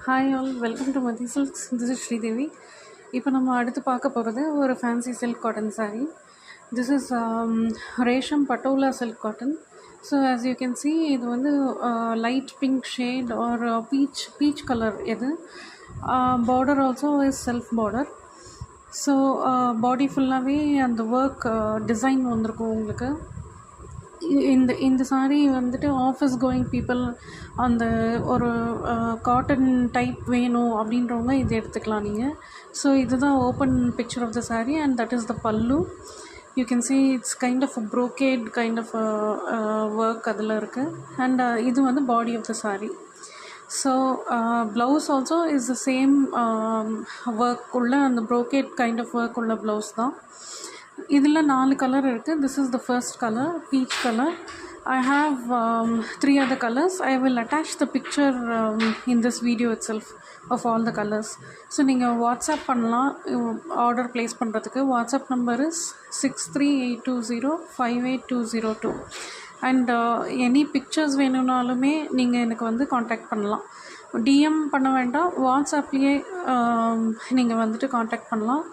Hi all, welcome to Mathi silks. This is Sridevi. இப்போ நம்ம அடுத்து பார்க்க போகிறது ஒரு fancy silk cotton saree. This is Resham Patola silk cotton. So as you can see இது வந்து light pink shade or peach colour இது. Border also is self border. So body ஃபுல்லாகவே அந்த ஒர்க் டிசைன் வந்திருக்கும் உங்களுக்கு. இந்த சாரீ வந்துட்டு ஆஃபீஸ் கோயிங் பீப்புள் அந்த ஒரு காட்டன் டைப் வேணும் அப்படின்றவங்க இது எடுத்துக்கலாம் நீங்கள். ஸோ இதுதான் open picture of the saree and that is the pallu. You can see it's kind of brocade kind of work அதில் இருக்குது. அண்ட் இது வந்து body of the saree. So blouse also is the same work உள்ள அந்த brocade kind of work உள்ள blouse தான். இதில் 4 colour இருக்குது. This is the first colour, peach colour. I have 3 other colors. I will attach the picture in this video itself of all the colors. So நீங்கள் WhatsApp பண்ணலாம் order place பண்ணுறதுக்கு. WhatsApp number is 6382058202. And any pictures வேணும்னாலுமே நீங்கள் எனக்கு வந்து contact பண்ணலாம். DM பண்ண வேண்டாம், வாட்ஸ்அப்லேயே நீங்கள் வந்துட்டு காண்டாக்ட் பண்ணலாம்.